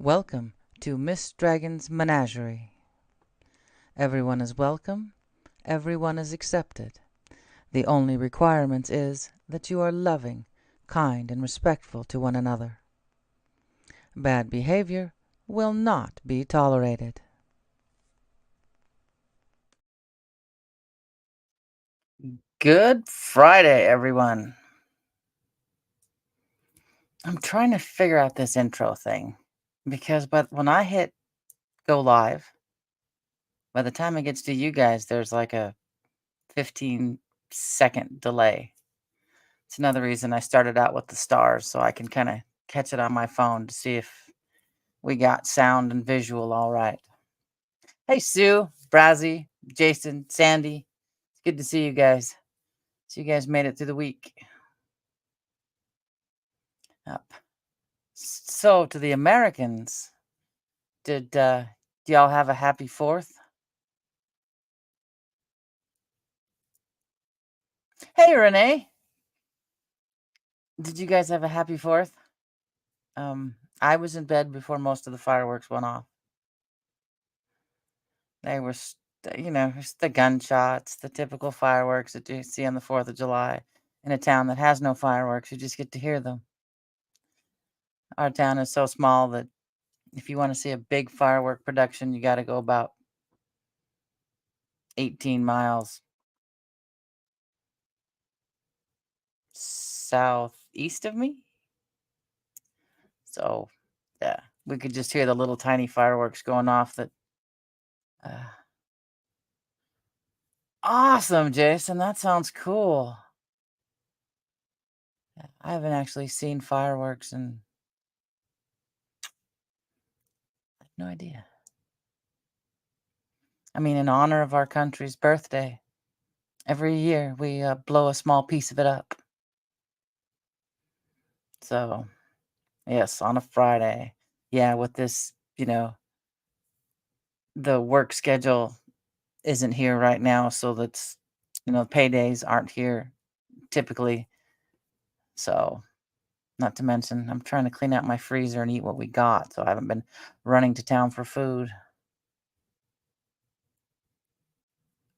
Welcome to Miss Dragon's Menagerie. Everyone is welcome, everyone is accepted. The only requirement is that you are loving, kind, and respectful to one another. Bad behavior will not be tolerated. Good Friday, everyone. I'm trying to figure out this intro thing because when I hit go live, by the time it gets to you guys, there's like a 15-second delay. It's another reason I started out with the stars so I can kind of catch it on my phone to see if we got sound and visual all right. Hey, Sue, Brazzy, Jason, Sandy. It's good to see you guys. So you guys made it through the week. Up. So to the Americans, did y'all have a happy 4th? Hey, Renee. Did you guys have a happy 4th? I was in bed before most of the fireworks went off. They were, just the gunshots, the typical fireworks that you see on the 4th of July in a town that has no fireworks. You just get to hear them. Our town is so small that if you want to see a big firework production, you got to go about 18 miles southeast of me. So, yeah, we could just hear the little tiny fireworks going off that. Awesome, Jason. That sounds cool. I haven't actually seen fireworks and I have no idea. I mean, in honor of our country's birthday, every year we blow a small piece of it up. So, yes, on a Friday. Yeah, with this, the work schedule isn't here right now, so that's, paydays aren't here typically. So, not to mention, I'm trying to clean out my freezer and eat what we got, so I haven't been running to town for food.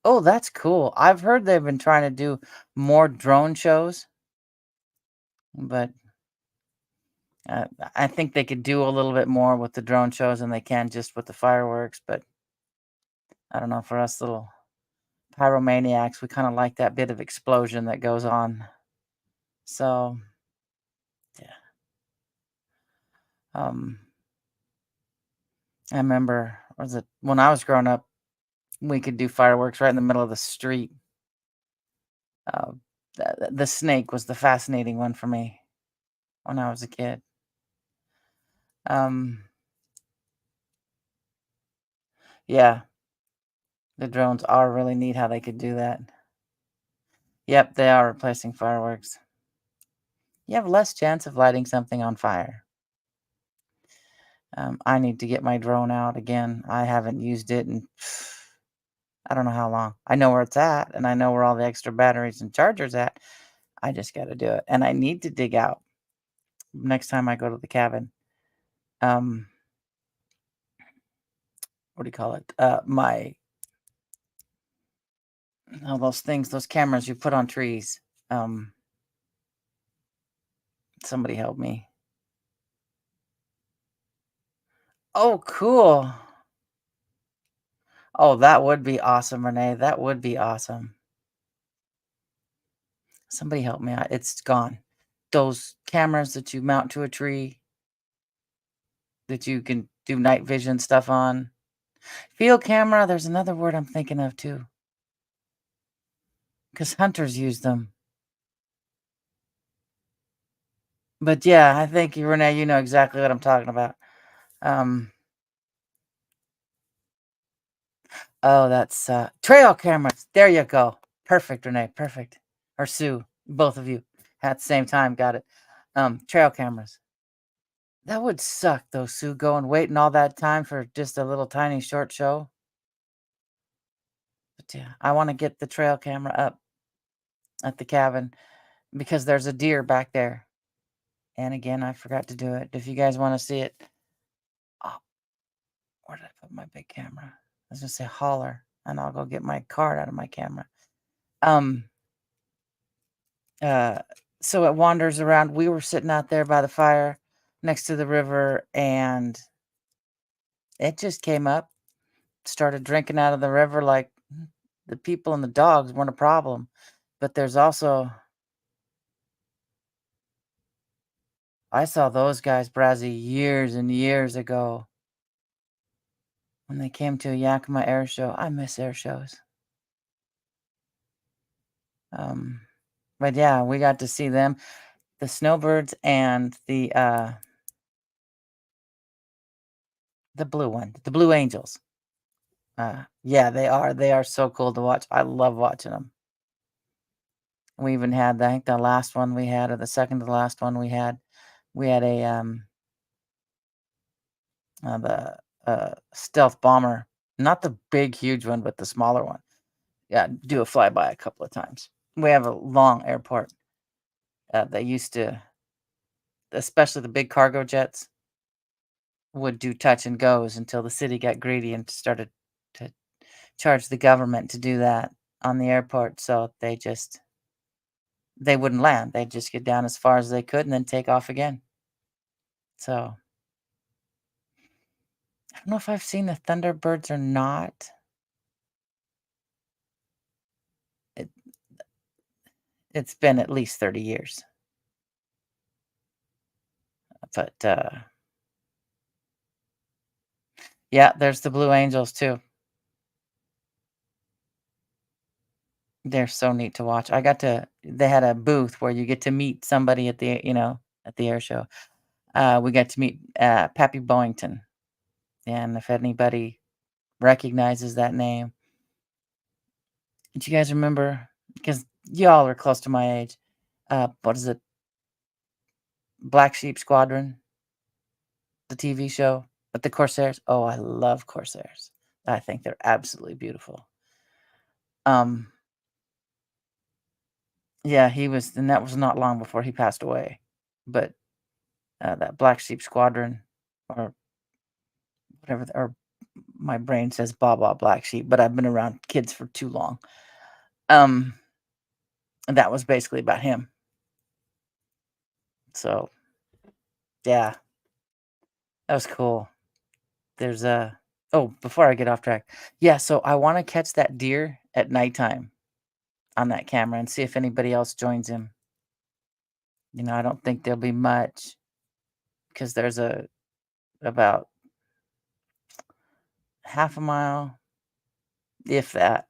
Oh, that's cool. I've heard they've been trying to do more drone shows, but I think they could do a little bit more with the drone shows than they can just with the fireworks. But I don't know, for us little pyromaniacs, we kind of like that bit of explosion that goes on. So, yeah. Um, I remember, was it when I was growing up, we could do fireworks right in the middle of the street. Uh, the snake was the fascinating one for me when I was a kid. Um, yeah, the drones are really neat how they could do that. Yep, they are replacing fireworks. You have less chance of lighting something on fire. I need to get my drone out again. I haven't used it in I don't know how long. I know where it's at, and I know where all the extra batteries and chargers at. I just got to do it, and I need to dig out next time I go to the cabin. Um, what do you call it? My all those things, those cameras you put on trees. Somebody help me. Oh, cool. Oh, that would be awesome, Renee. That would be awesome. Somebody help me out. It's gone. Those cameras that you mount to a tree that you can do night vision stuff on. Field camera, there's another word I'm thinking of too. Because hunters use them. But yeah, I think Renee, you know exactly what I'm talking about. Um, oh, that's trail cameras. There you go. Perfect, Renee. Perfect. Or Sue, both of you at the same time got it. Trail cameras. That would suck though, Sue, going waiting all that time for just a little tiny short show. But yeah, I want to get the trail camera up at the cabin because there's a deer back there. And again, I forgot to do it. If you guys want to see it, Where did I put my big camera? I was gonna say holler, and I'll go get my card out of my camera. Um, so it wanders around. We were sitting out there by the fire next to the river, and it just came up, started drinking out of the river like the people and the dogs weren't a problem. But there's also, I saw those guys, Brazzy, years and years ago when they came to a Yakima air show. I miss air shows. Um, but yeah, we got to see them, the snowbirds and the blue one, the Blue Angels. Yeah, they are so cool to watch. I love watching them. We even had, I think the last one we had, or the second to the last one we had the stealth bomber, not the big huge one, but the smaller one. Yeah, do a flyby a couple of times. We have a long airport. They used to, especially the big cargo jets, would do touch and goes until the city got greedy and started to charge the government to do that on the airport. So they wouldn't land. They'd just get down as far as they could and then take off again. So I don't know if I've seen the Thunderbirds or not. It, it's been at least 30 years. But yeah, there's the Blue Angels too. They're so neat to watch. They had a booth where you get to meet somebody at at the air show. We got to meet Pappy Boyington. And if anybody recognizes that name, do you guys remember? Because y'all are close to my age. What is it? Black Sheep Squadron, the TV show with the Corsairs. Oh, I love Corsairs. I think they're absolutely beautiful. Um, yeah, and that was not long before he passed away. But that Black Sheep Squadron, or whatever, or my brain says Baba Black Sheep, but I've been around kids for too long. And that was basically about him. So, yeah, that was cool. There's a Oh, before I get off track, yeah. So I want to catch that deer at nighttime on that camera and see if anybody else joins him. I don't think there'll be much because there's about half a mile, if that,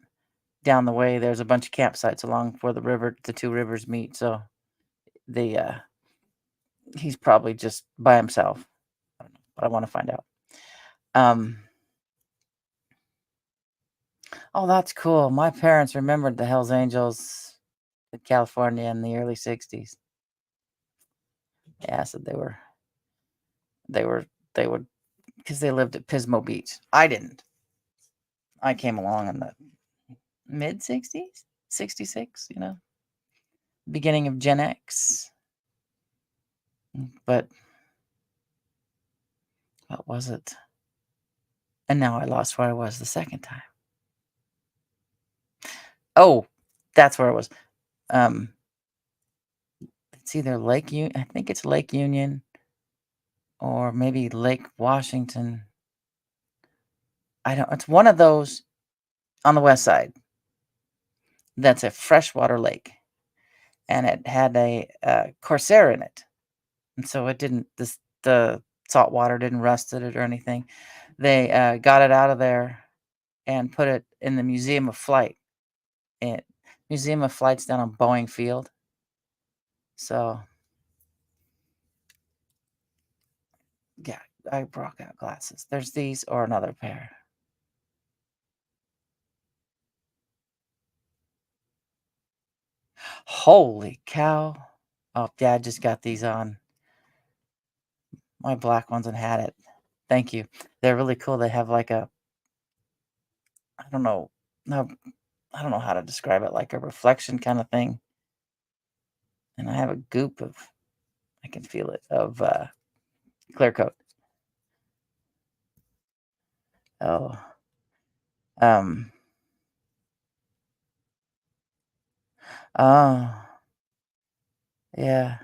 down the way. There's a bunch of campsites along where the two rivers meet. So the he's probably just by himself. I don't know, but I want to find out. Um, oh, that's cool. My parents remembered the Hells Angels in California in the early '60s. Yeah, so they were they would because they lived at Pismo Beach. I didn't. I came along in the mid '60s, '66. Beginning of Gen X. But what was it? And now I lost where I was the second time. Oh, that's where I was. Um, it's either Lake Union. I think it's Lake Union, or maybe Lake Washington. I don't. It's one of those on the west side. That's a freshwater lake, and it had a Corsair in it, and so it didn't. The salt water didn't rust it or anything. They got it out of there and put it in the Museum of Flight. It Museum of Flight's down on Boeing Field. So yeah, I brought out glasses. There's these or another pair. Holy cow. Oh, Dad just got these on. My black ones and had it. Thank you. They're really cool. They have like I don't know, no, I don't know how to describe it, like a reflection kind of thing. And I have a goop of, I can feel it, of clear coat. Oh, um, oh, yeah.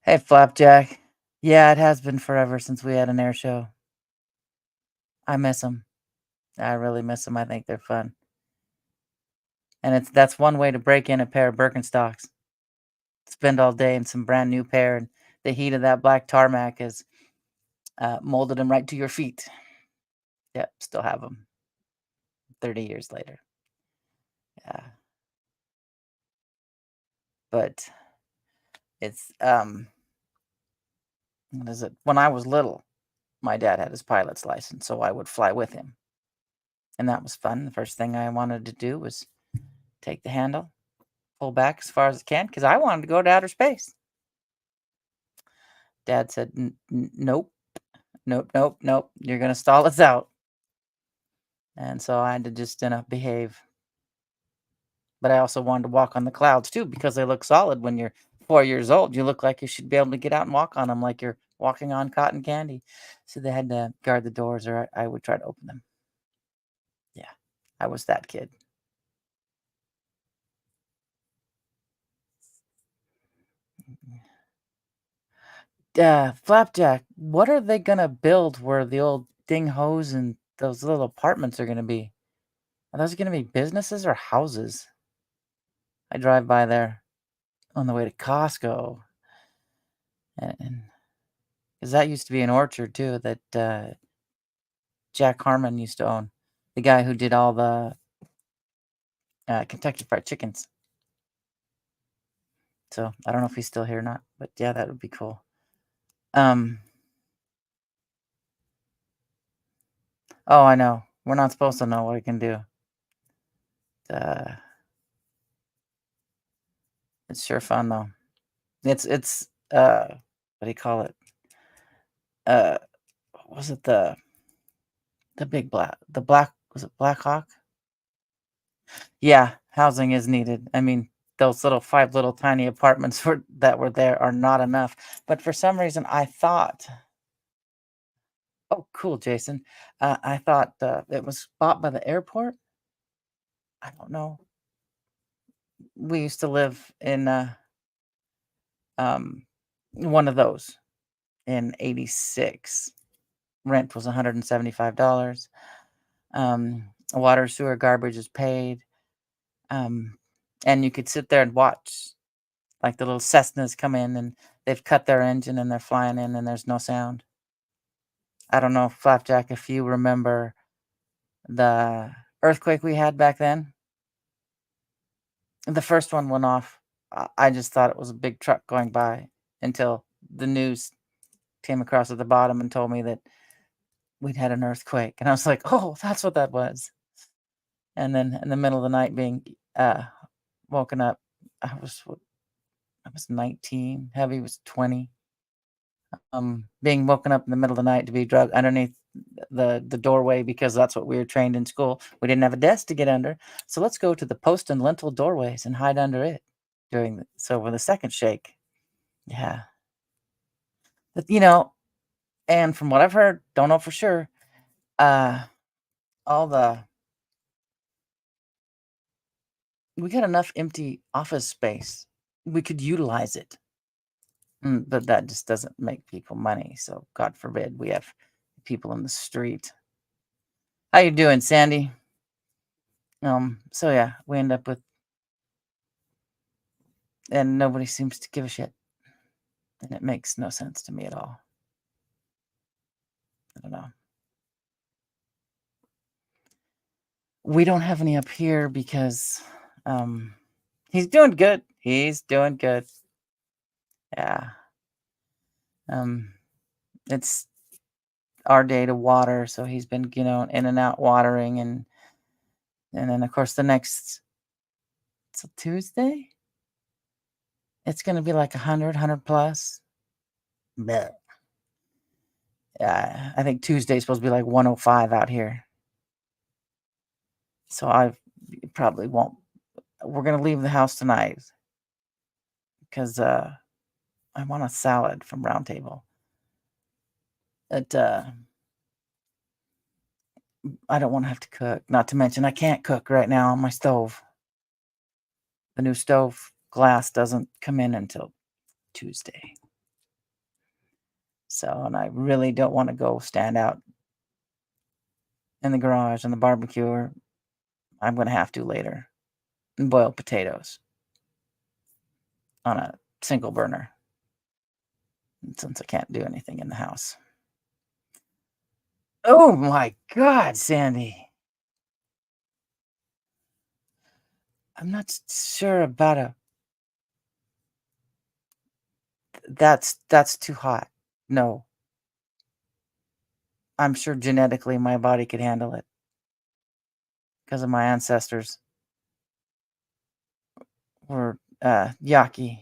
Hey, Flapjack. Yeah, it has been forever since we had an air show. I miss them. I really miss them. I think they're fun. And that's one way to break in a pair of Birkenstocks. Spend all day in some brand new pair, and the heat of that black tarmac has molded them right to your feet. Yep, still have them 30 years later. Yeah, but it's what is it? When I was little, my dad had his pilot's license, so I would fly with him, and that was fun. The first thing I wanted to do was take the handle, pull back as far as I can, because I wanted to go to outer space. Dad said, Nope, nope, nope, nope. You're gonna stall us out." And so I had to just behave. But I also wanted to walk on the clouds too because they look solid when you're 4 years old. You look like you should be able to get out and walk on them like you're walking on cotton candy. So they had to guard the doors or I would try to open them. Yeah, I was that kid. Flapjack, what are they gonna build where the old ding hose and those little apartments are gonna be? Are those gonna be businesses or houses? I drive by there on the way to Costco, and because that used to be an orchard too that Jack Harmon used to own, the guy who did all the Kentucky Fried Chickens. So I don't know if he's still here or not, but yeah, that would be cool. Um, oh, I know. We're not supposed to know what it can do. Uh, it's sure fun though. It's what do you call it? Uh, what was it the big black was it Black Hawk? Yeah, housing is needed. I mean, those little 5 little tiny apartments that were there are not enough. But for some reason, I thought, oh, cool, Jason. I thought it was bought by the airport. I don't know. We used to live in um, one of those in '86. Rent was $175. Water, sewer, garbage is paid. Um, and you could sit there and watch like the little Cessnas come in and they've cut their engine and they're flying in and there's no sound. I don't know, Flapjack, if you remember the earthquake we had back then. The first one went off. I just thought it was a big truck going by until the news came across at the bottom and told me that we'd had an earthquake. And I was like, oh, that's what that was. And then in the middle of the night being woken up, I was 19, Heavy was 20. Being woken up in the middle of the night to be drugged underneath the doorway because that's what we were trained in school. We didn't have a desk to get under, so let's go to the post and lintel doorways and hide under it so for the second shake. Yeah, but, and from what I've heard, don't know for sure. Uh, all the we got enough empty office space. We could utilize it, but that just doesn't make people money. So God forbid we have people in the street. How you doing, Sandy? So yeah, we end up with and nobody seems to give a shit, and it makes no sense to me at all. I don't know. We don't have any up here because, um, he's doing good. He's doing good. Yeah. Um, it's our day to water, so he's been, in and out watering, and then of course the next till Tuesday, it's gonna be like 100 plus. Bleh. Yeah, I think Tuesday's supposed to be like 105 out here. So I probably won't. We're gonna leave the house tonight. because I want a salad from Round Table. It I don't want to have to cook. Not to mention, I can't cook right now on my stove. The new stove glass doesn't come in until Tuesday. So, and I really don't want to go stand out in the garage on the barbecue, or I'm going to have to later, and boil potatoes on a single burner since I can't do anything in the house. Oh my God, Sandy. I'm not sure about that's too hot. No. I'm sure genetically my body could handle it because of my ancestors were yaki,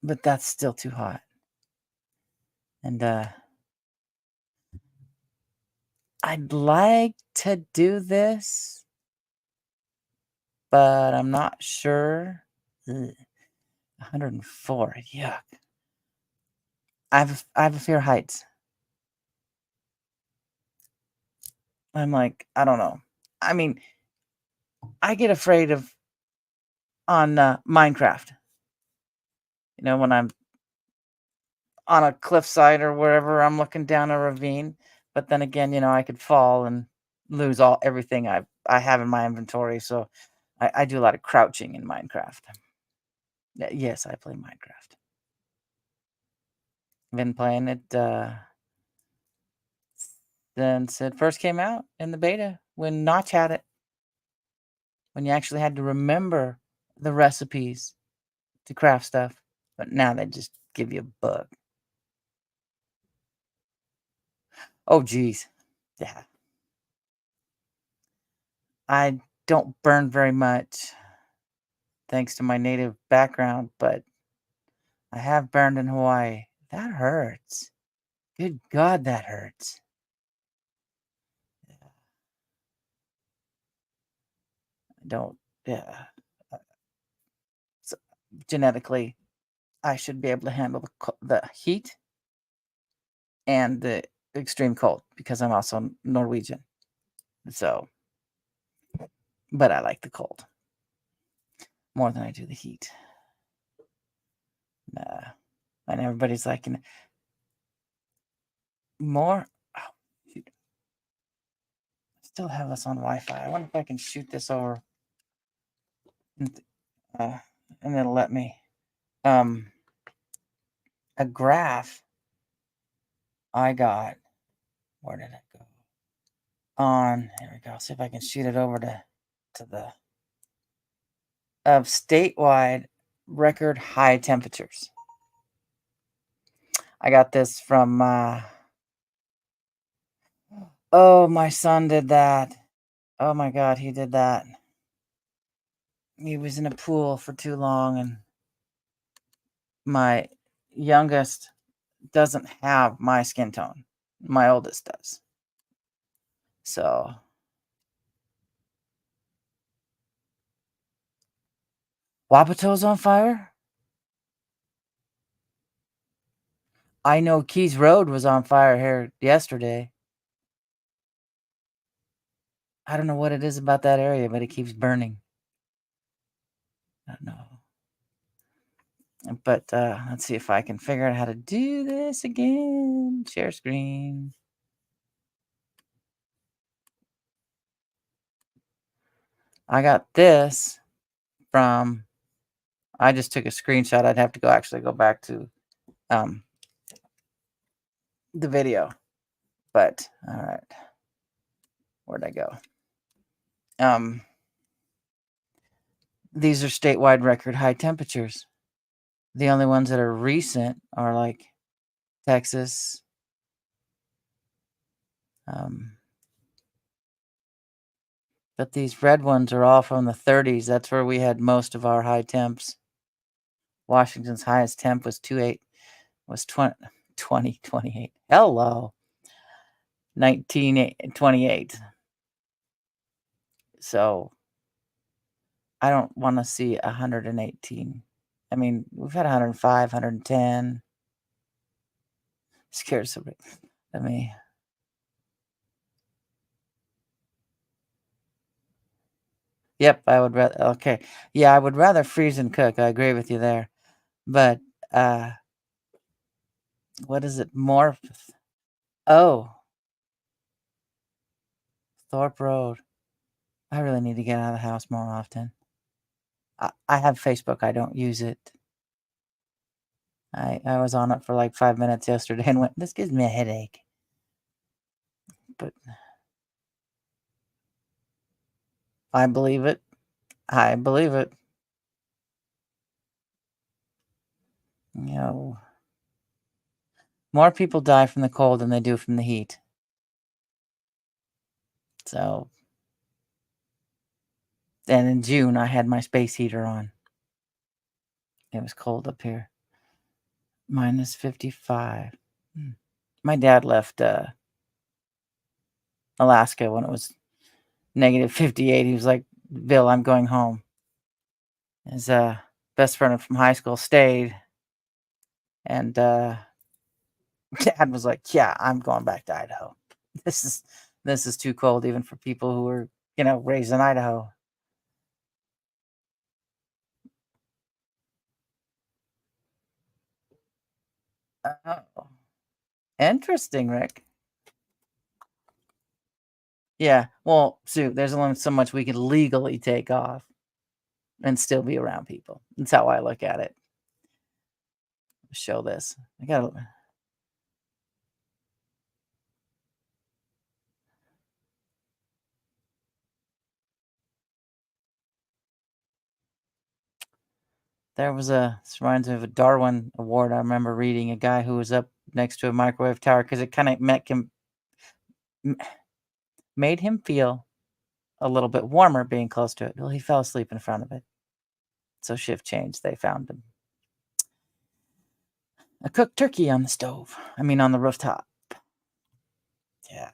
but that's still too hot. And I'd like to do this, but I'm not sure. Ugh, 104. Yuck. I have a fear of heights. I'm like, I don't know. I mean, I get afraid of on Minecraft. You know, when I'm on a cliffside or wherever, I'm looking down a ravine. But then again, you know, I could fall and lose everything I have in my inventory. So I do a lot of crouching in Minecraft. Yes, I play Minecraft. Been playing it since it first came out in the beta when Notch had it. When you actually had to remember the recipes to craft stuff. But now they just give you a book. Oh, geez. Yeah. I don't burn very much thanks to my native background, but I have burned in Hawaii. That hurts. Good God, that hurts. I don't, yeah. So genetically, I should be able to handle the heat and the extreme cold because I'm also Norwegian. So, but I like the cold more than I do the heat. And everybody's like, more. Oh, shoot. I still have this on Wi-Fi. I wonder if I can shoot this over, and it'll let me. A graph I got. Where did it go? Here we go. See if I can shoot it over to the of statewide record high temperatures. I got this from oh, my son did that. Oh my God, he did that. He was in a pool for too long, and my youngest doesn't have my skin tone. My oldest does. So Wapato's on fire? I know Keys Road was on fire here yesterday. I don't know what it is about that area, but it keeps burning. I don't know. But let's see if I can figure out how to do this again. Share screen. I got this from, I just took a screenshot. I'd have to actually go back to the video. But all right. Where'd I go? These are statewide record high temperatures. The only ones that are recent are like Texas. But these red ones are all from the 30s. That's where we had most of our high temps. Washington's highest temp was 2028. Hello. 1928. So I don't want to see 118 I mean, we've had 105, 110. Scared somebody. Let me. Yep, I would rather. Okay, yeah, I would rather freeze and cook. I agree with you there. But uh, what is it? More. Oh, Thorpe Road. I really need to get out of the house more often. I have Facebook. I don't use it. I was on it for like 5 minutes yesterday and went, this gives me a headache. But I believe it. I believe it. You know, more people die from the cold than they do from the heat. So, and in June, I had my space heater on. It was cold up here. Minus 55. My dad left Alaska when it was negative 58. He was like, Bill, I'm going home. His best friend from high school stayed. And Dad was like, yeah, I'm going back to Idaho. This is too cold even for people who were, raised in Idaho. Oh, interesting, Rick. Yeah. Well, Sue, there's only so much we can legally take off and still be around people. That's how I look at it. Show this. I gotta. This reminds me of a Darwin Award. I remember reading a guy who was up next to a microwave tower because it kind of made him feel a little bit warmer being close to it. Well, he fell asleep in front of it. So shift change. They found him a cooked turkey on the stove. I mean, on the rooftop. Yeah.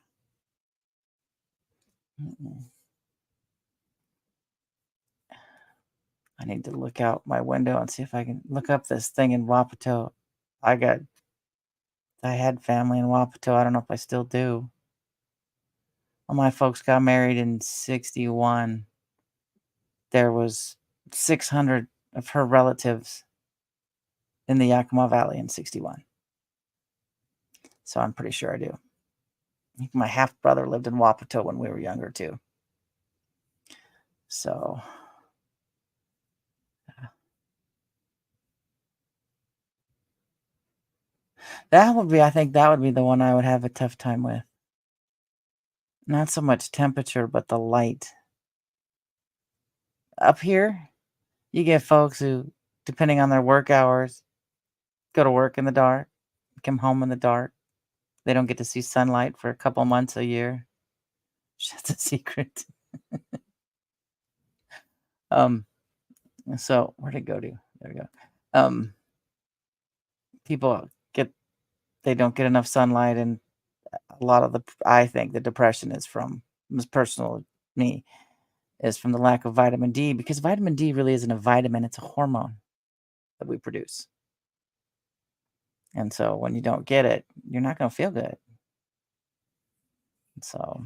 I need to look out my window and see if I can look up this thing in Wapato. I had family in Wapato. I don't know if I still do. All my folks got married in 61. There was 600 of her relatives in the Yakima Valley in 61. So I'm pretty sure I do. I think my half brother lived in Wapato when we were younger too. So I think that would be the one I would have a tough time with. Not so much temperature, but the light. Up here, you get folks who, depending on their work hours, go to work in the dark, come home in the dark. They don't get to see sunlight for a couple months a year. That's a secret. So where'd it go to? There we go. People they don't get enough sunlight, and a lot of I think the depression is from, personal me, is from the lack of vitamin D, because vitamin D really isn't a vitamin, it's a hormone that we produce. And so when you don't get it, you're not going to feel good. So,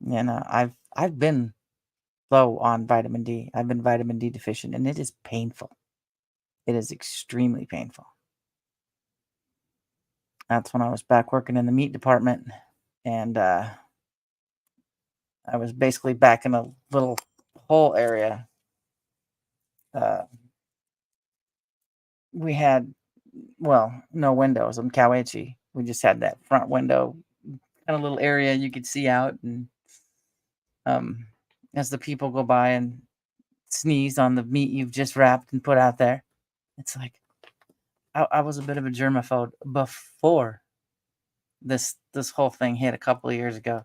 I've been low on vitamin D. I've been vitamin D deficient, and it is painful. It is extremely painful. That's when I was back working in the meat department, and I was basically back in a little hole area. We had, well, no windows. I'm Cowiche. We just had that front window, kind of little area you could see out, and as the people go by and sneeze on the meat you've just wrapped and put out there, it's like I was a bit of a germaphobe before this whole thing hit a couple of years ago.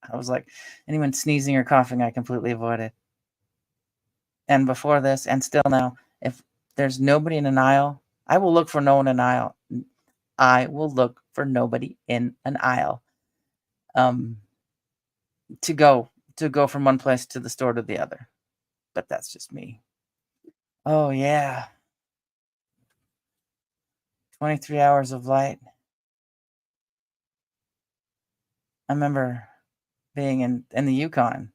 I was like, anyone sneezing or coughing, I completely avoided. And before this, and still now, if there's nobody in an aisle, I will look for no one in an aisle. I will look for nobody in an aisle. To go from one place to the store to the other. But that's just me. Oh, yeah. 23 hours of light. I remember being in the Yukon,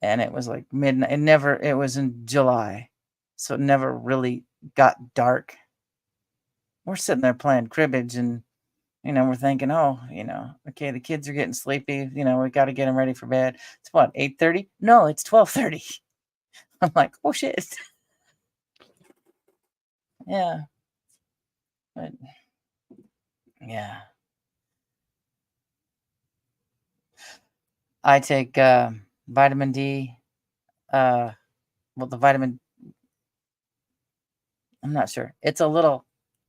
and it was like midnight. It was in July, so it never really got dark. We're sitting there playing cribbage, and we're thinking, oh, okay, the kids are getting sleepy. We got to get them ready for bed. It's what, 8:30? No, it's 12:30. I'm like, oh shit. Yeah, but yeah, I take vitamin D. Well, the vitamin, I'm not sure. It's a little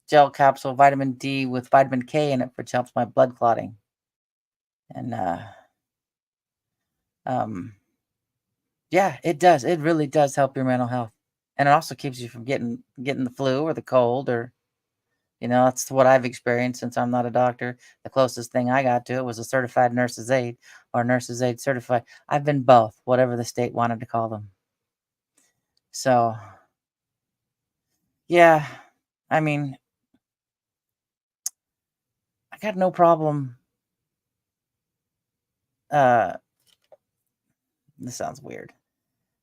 gel capsule, vitamin D with vitamin K in it, which helps my blood clotting. And um, yeah, it does. It really does help your mental health, and it also keeps you from getting the flu or the cold, or that's what I've experienced since I'm not a doctor. The closest thing I got to it was a certified nurse's aide or nurse's aide certified. I've been both, whatever the state wanted to call them. So yeah, I mean, I got no problem. Uh, this sounds weird.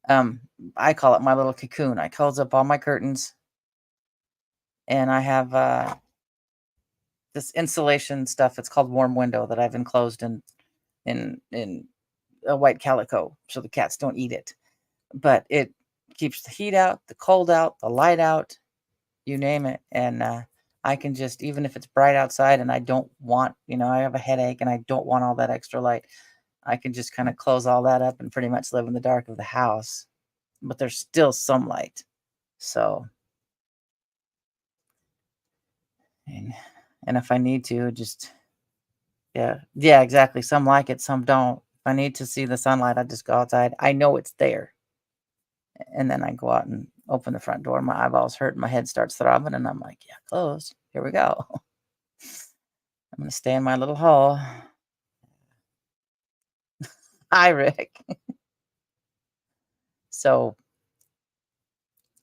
Um, I call it my little cocoon. I close up all my curtains, and I have this insulation stuff. It's called warm window that I've enclosed in a white calico so the cats don't eat it. But it keeps the heat out, the cold out, the light out, you name it. And I can just, even if it's bright outside and I don't want, I have a headache and I don't want all that extra light, I can just kind of close all that up and pretty much live in the dark of the house. But there's still some light. So, and, and if I need to, just, yeah, exactly. Some like it, some don't. If I need to see the sunlight, I just go outside. I know it's there. And then I go out and open the front door. My eyeballs hurt. My head starts throbbing. And I'm like, yeah, close. Here we go. I'm going to stay in my little hole. Hi, Rick. So,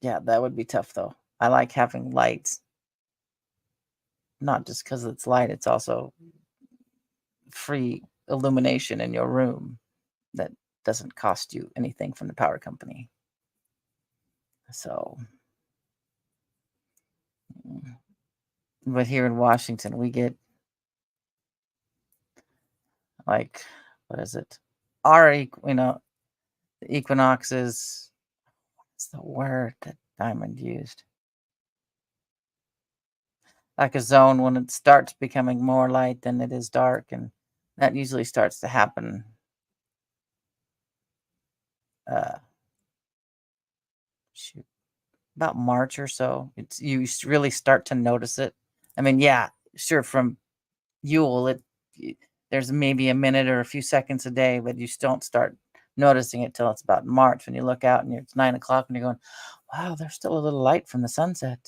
yeah, that would be tough, though. I like having lights, not just because it's light, it's also free illumination in your room that doesn't cost you anything from the power company. So, but here in Washington, we get like, what is it? The equinox is, what's the word that Diamond used? Like a zone when it starts becoming more light than it is dark, and that usually starts to happen uh shoot, about March or so. It's really start to notice it. I mean, yeah, sure, from Yule there's maybe a minute or a few seconds a day, but you still don't start noticing it till it's about March when you look out and it's 9 o'clock and you're going, wow, there's still a little light from the sunset.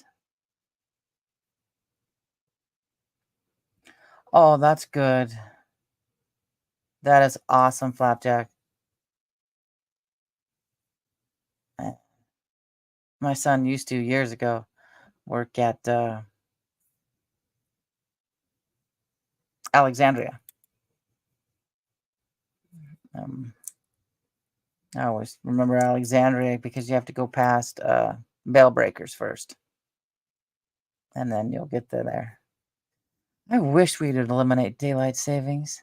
Oh, that's good. That is awesome, Flapjack. Uh, My son used to years ago work at Alexandria. Um, I always remember Alexandria because you have to go past Bell Breakers first, and then you'll get to there. I wish we'd eliminate daylight savings.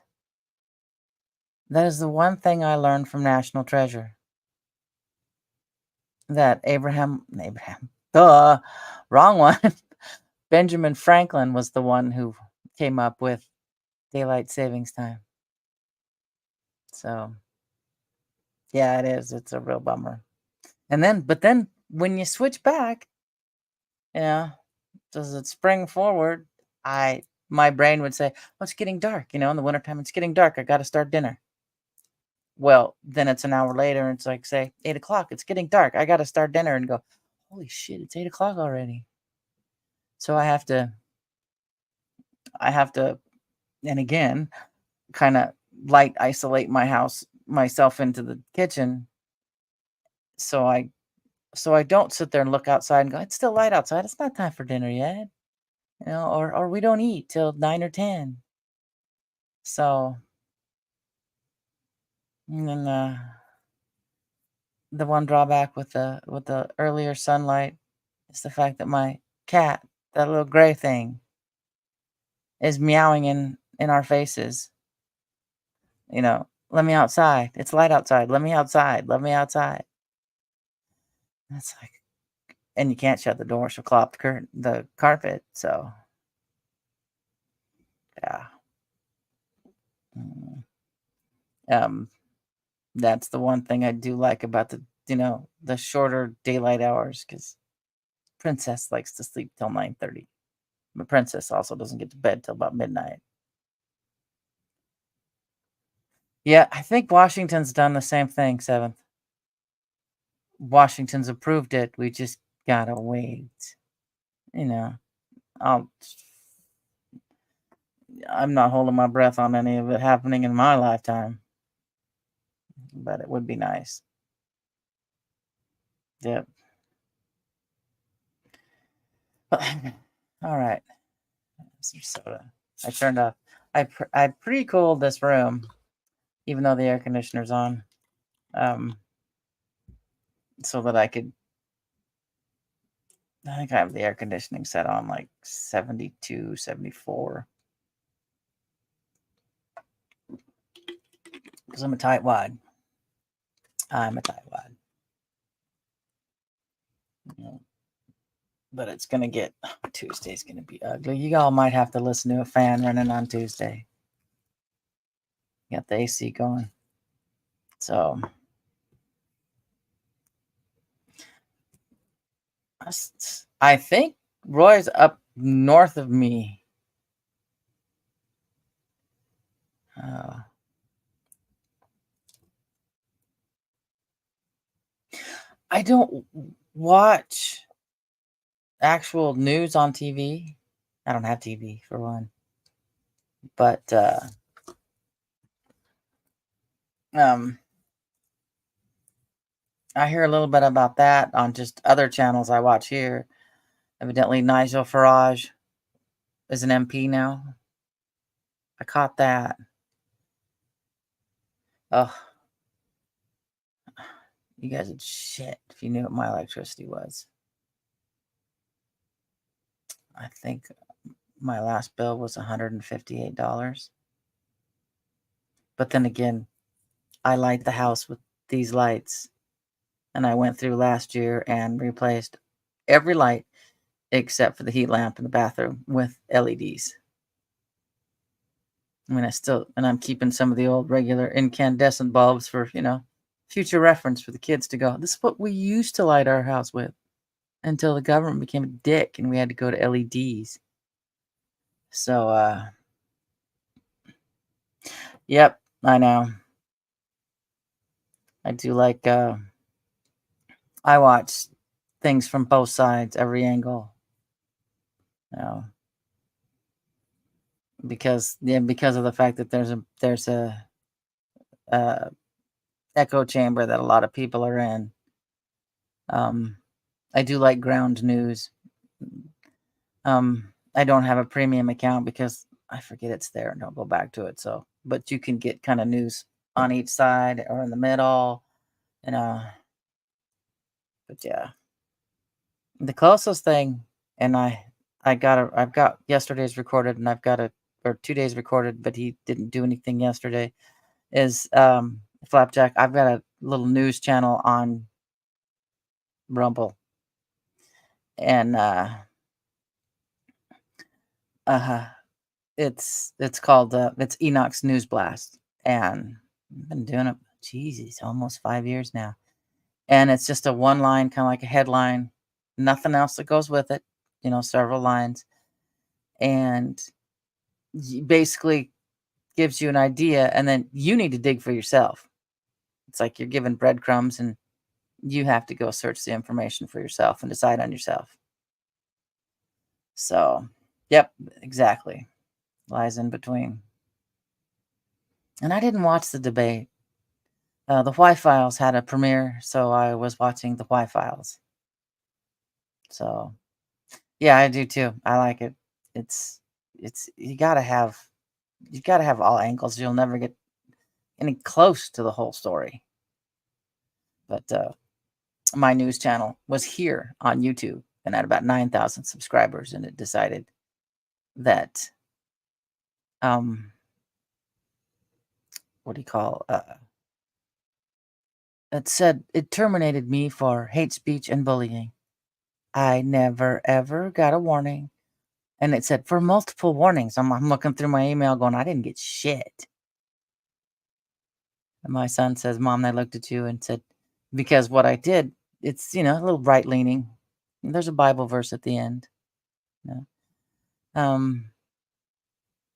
That is the one thing I learned from National Treasure. That duh, wrong one. Benjamin Franklin was the one who came up with daylight savings time. So, yeah, it is. It's a real bummer. But then when you switch back, yeah, does it spring forward? My brain would say, "Oh, it's getting dark. In the wintertime, it's getting dark. I got to start dinner." Well, then it's an hour later, and it's like, say, 8 o'clock. It's getting dark. I got to start dinner, and go, "Holy shit, it's 8 o'clock already." So I have to, and again, kind of light isolate myself into the kitchen, so I So I don't sit there and look outside and go, it's still light outside. It's not time for dinner yet. Or we don't eat till 9 or 10. So, and then the one drawback with the earlier sunlight is the fact that my cat, that little gray thing, is meowing in our faces. Let me outside. It's light outside. Let me outside. Let me outside. That's like, and you can't shut the door. She'll claw up the carpet. So, yeah. Mm. Um, that's the one thing I do like about the shorter daylight hours, because Princess likes to sleep till 9:30. But Princess also doesn't get to bed till about midnight. Yeah, I think Washington's done the same thing, 7th. Washington's approved it. We just gotta wait. You know, I'll I'm not holding my breath on any of it happening in my lifetime, but it would be nice. Yep. All right. Some soda. I turned off. I pre-cooled this room, even though the air conditioner's on, so that I could. I think I have the air conditioning set on like 72, 74. Because I'm a tightwad. I'm a tightwad. But it's going to get, Tuesday's going to be ugly. You all might have to listen to a fan running on Tuesday. Got the AC going. So, I think Roy's up north of me. I don't watch actual news on TV. I don't have TV, for one. But I hear a little bit about that on just other channels I watch here. Evidently, Nigel Farage is an MP now. I caught that. Oh, you guys would shit if you knew what my electricity was. I think my last bill was $158. But then again, I light the house with these lights. And I went through last year and replaced every light except for the heat lamp in the bathroom with LEDs. I mean, I'm keeping some of the old regular incandescent bulbs for, future reference for the kids to go, this is what we used to light our house with until the government became a dick and we had to go to LEDs. So, yep, I know. I do like, I watch things from both sides, every angle. Because of the fact that there's a echo chamber that a lot of people are in. I do like ground news. I don't have a premium account because I forget it's there and don't go back to it. So, but you can get kind of news on each side or in the middle, But yeah, the closest thing, and I've got yesterday's recorded, and or 2 days recorded, but he didn't do anything yesterday. Is Flapjack? I've got a little news channel on Rumble, and it's called it's Enoch's News Blast, and I've been doing it. Jesus, almost 5 years now, and it's just a one line, kind of like a headline, nothing else that goes with it. Several lines, and basically gives you an idea, and then you need to dig for yourself. It's like you're given breadcrumbs, and you have to go search the information for yourself and decide on yourself. So, yep, exactly. Lies in between. And I didn't watch the debate. The Why Files had a premiere, so I was watching the Why Files. So yeah, I do too. I like it. It's you gotta have all angles. You'll never get any close to the whole story. But my news channel was here on YouTube and had about 9,000 subscribers, and it decided that um what do you call it said it terminated me for hate speech and bullying. I never ever got a warning. And it said for multiple warnings. I'm looking through my email going, I didn't get shit. And my son says, Mom, they looked at you and said, because what I did, it's, a little right leaning. There's a Bible verse at the end. You know?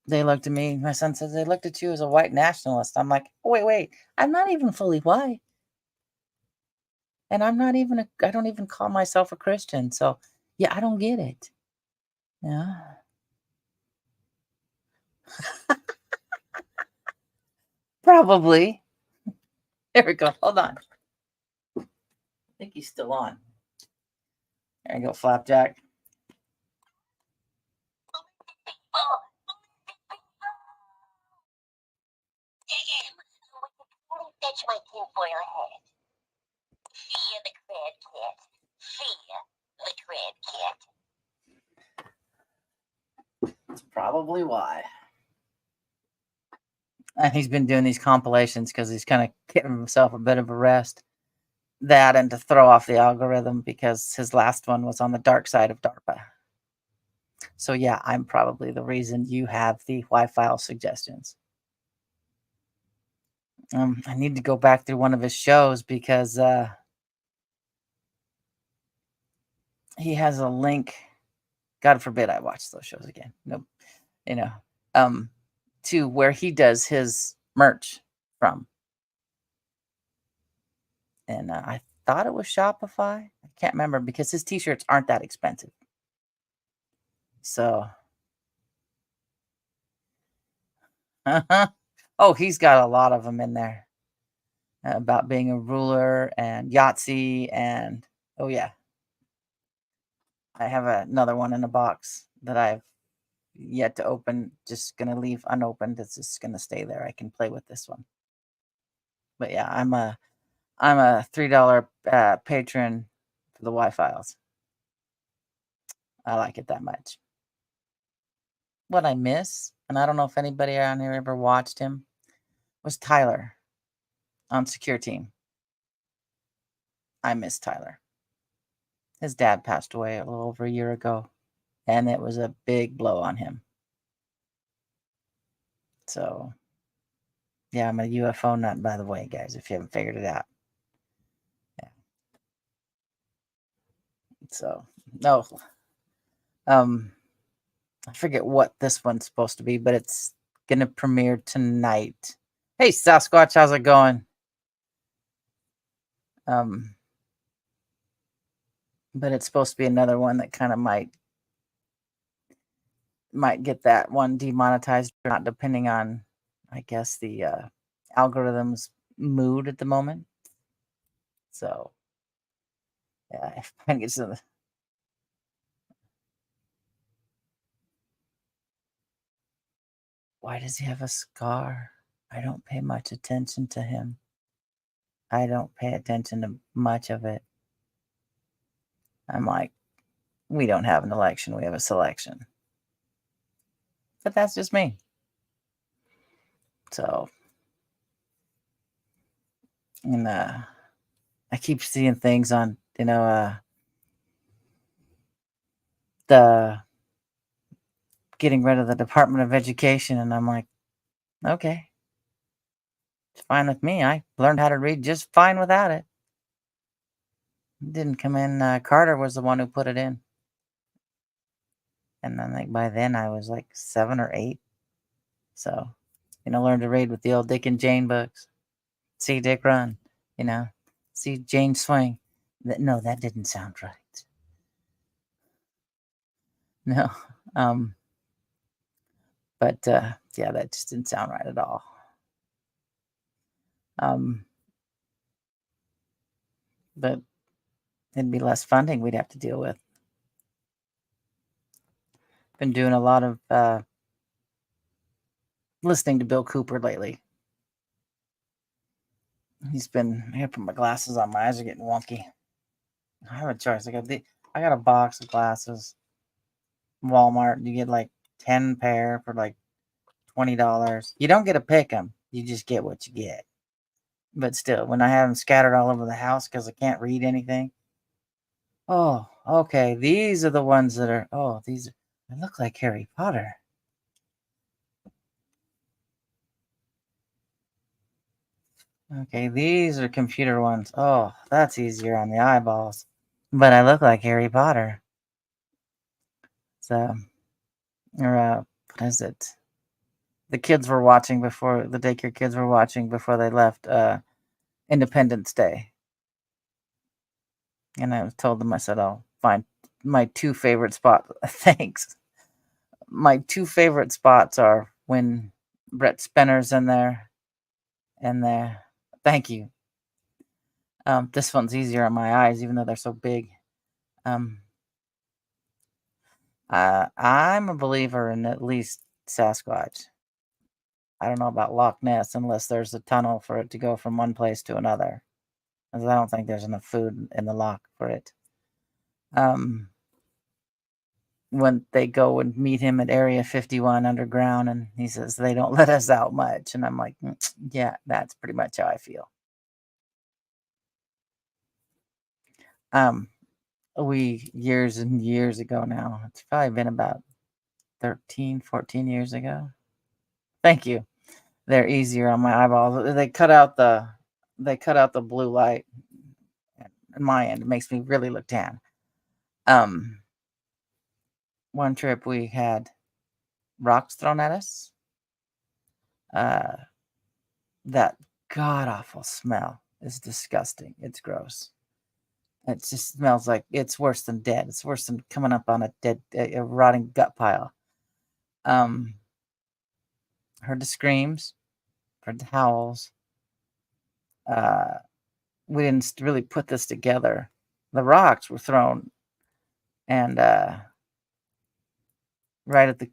They looked at me. My son says, they looked at you as a white nationalist. I'm like, oh, wait. I'm not even fully white. And I don't even call myself a Christian. So, yeah, I don't get it. Yeah. Probably. There we go. Hold on. I think he's still on. There you go, Flapjack. Fetch my tinfoil hat. Fear the Crab Cat. Fear the Crab Cat. That's probably why. And he's been doing these compilations because he's kind of giving himself a bit of a rest. That and to throw off the algorithm because his last one was on the dark side of DARPA. So yeah, I'm probably the reason you have the Wi-Fi suggestions. I need to go back through one of his shows because he has a link. God forbid I watch those shows again. Nope. To where he does his merch from. And I thought it was Shopify. I can't remember because his t-shirts aren't that expensive. So, oh, he's got a lot of them in there about being a ruler and Yahtzee. And oh, yeah, I have another one in a box that I've yet to open. Just going to leave unopened. It's just going to stay there. I can play with this one. But yeah, I'm a $3 patron for the Y-Files. I like it that much. What I miss, and I don't know if anybody around here ever watched him, was Tyler on Secure Team. I miss Tyler. His dad passed away a little over a year ago, and it was a big blow on him. So, yeah, I'm a UFO nut, by the way, guys, if you haven't figured it out. Yeah. So, no. I forget what this one's supposed to be, but it's going to premiere tonight. Hey, Sasquatch, how's it going? But it's supposed to be another one that kind of might get that one demonetized or not, depending on, I guess, the algorithm's mood at the moment. So, yeah, if I get some. Why does he have a scar? I don't pay much attention to him. I don't pay attention to much of it. I'm like, we don't have an election, we have a selection. But that's just me. So, and I keep seeing things on, the getting rid of the Department of Education, and I'm like, okay, it's fine with me. I learned how to read just fine without it. It didn't come in. Carter was the one who put it in. And then, like, by then I was like 7 or 8. So, learned to read with the old Dick and Jane books. See Dick run, see Jane swing. No, that didn't sound right. No. But yeah, that just didn't sound right at all. But it'd be less funding we'd have to deal with. been doing a lot of listening to Bill Cooper lately. I gotta put my glasses on. My eyes are getting wonky. I have a choice. I got a box of glasses. Walmart. You get like 10 pair for like $20. You don't get to pick them. You just get what you get. But still, when I have them scattered all over the house because I can't read anything. Oh, okay. These are the ones that are. Oh, they look like Harry Potter. Okay, these are computer ones. Oh, that's easier on the eyeballs. But I look like Harry Potter. So, or what is it? The kids were watching before the daycare kids were watching before they left Independence Day. And I told them, I said, I'll find my two favorite spots. Thanks. My two favorite spots are when Brett Spinner's in there and there. Thank you. This one's easier on my eyes, even though they're so big. I'm a believer in at least Sasquatch. I don't know about Loch Ness unless there's a tunnel for it to go from one place to another. Because I don't think there's enough food in the loch for it. When they go and meet him at Area 51 underground, and he says they don't let us out much, and I'm like, yeah, that's pretty much how I feel. We years and years ago now, it's probably been about 13, 14 years ago. Thank you. They're easier on my eyeballs. They cut out the blue light in my end. It makes me really look tan. One trip we had rocks thrown at us. That god awful smell is disgusting. It's gross. It just smells like it's worse than dead. It's worse than coming up on a rotting gut pile. Heard the screams, heard the howls. We didn't really put this together. The rocks were thrown, and right at the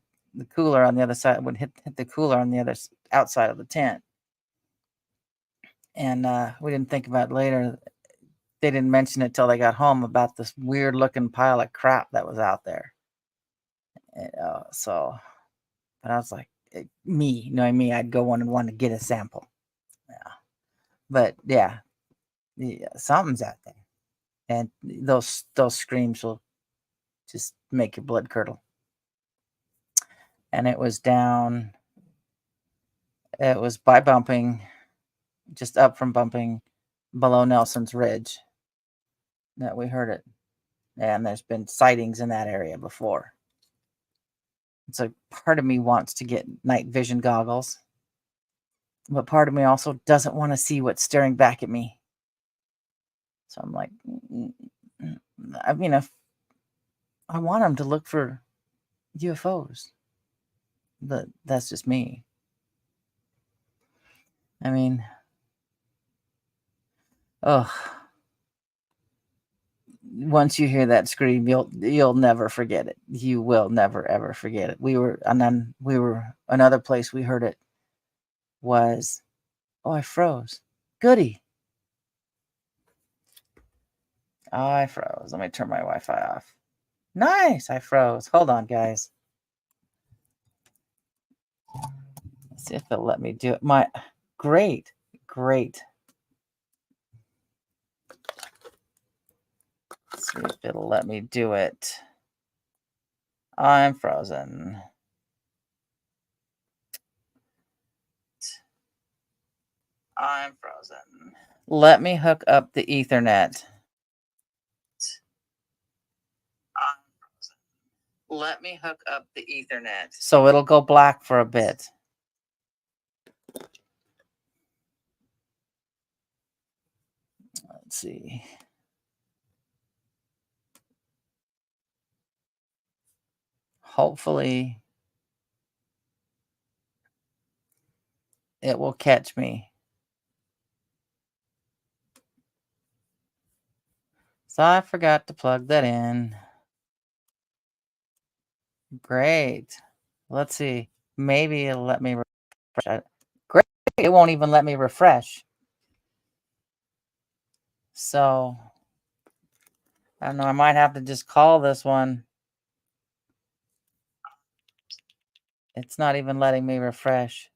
cooler on the other side would hit the cooler on the other outside of the tent. And we didn't think about it later. They didn't mention it till they got home about this weird looking pile of crap that was out there. But I was like, knowing me, I'd go on and want to get a sample. Yeah. But yeah, something's out there. And those screams will just make your blood curdle. And it was by bumping, just up from bumping below Nelson's Ridge that we heard it. And there's been sightings in that area before. So part of me wants to get night vision goggles, but part of me also doesn't want to see what's staring back at me. So I'm like, I mean, if I want them to look for UFOs, but that's just me. I mean, once you hear that scream, you'll never forget it. You will never ever forget it. Another place we heard it was, I froze. Goody. I froze. Let me turn my Wi-Fi off. Nice. I froze. Hold on, guys. Let's see if it'll let me do it. Great. Let's see if it'll let me do it. I'm frozen. I'm frozen. Let me hook up the Ethernet. I'm frozen. Let me hook up the Ethernet. So it'll go black for a bit. Let's see. Hopefully it will catch me. So I forgot to plug that in. Great. Let's see. Maybe it'll let me refresh. Great. It won't even let me refresh. So I don't know. I might have to just call this one. It's not even letting me refresh.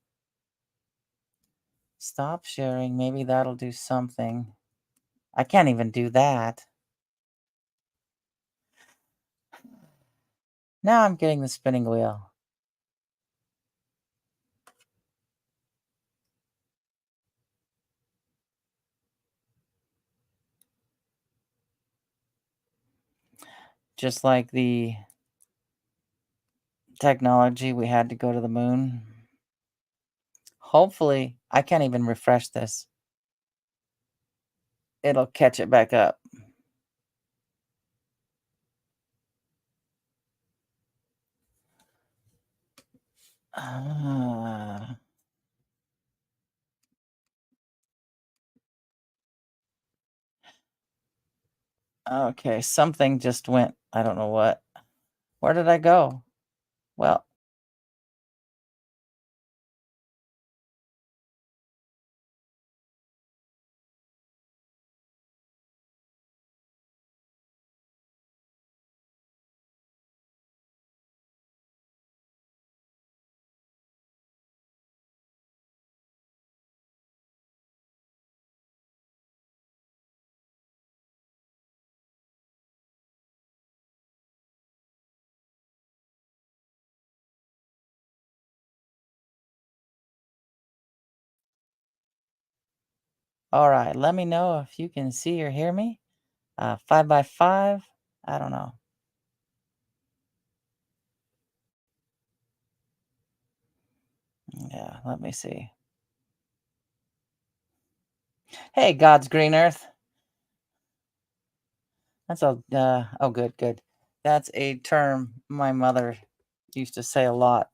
Stop sharing. Maybe that'll do something. I can't even do that. Now I'm getting the spinning wheel. Just like the technology, we had to go to the moon. Hopefully, I can't even refresh this. It'll catch it back up. Ah. Okay, something just went. I don't know what. Where did I go? Well, all right. Let me know if you can see or hear me. 5 by 5. I don't know. Yeah, let me see. Hey, God's green earth. That's a oh, good, good. That's a term my mother used to say a lot.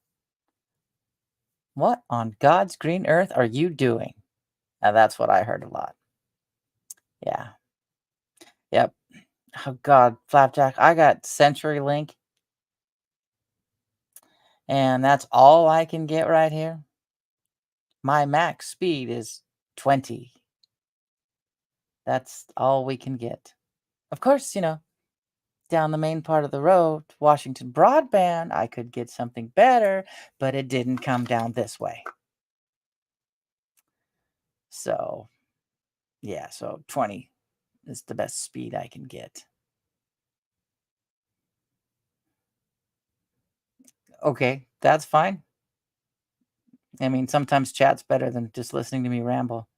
What on God's green earth are you doing? Now that's what I heard a lot. Yeah. Yep. Oh God, Flapjack. I got CenturyLink, and that's all I can get right here. My max speed is 20. That's all we can get. Of course, down the main part of the road, Washington Broadband, I could get something better, but it didn't come down this way. So, yeah, so 20 is the best speed I can get. Okay, that's fine. I mean, sometimes chat's better than just listening to me ramble.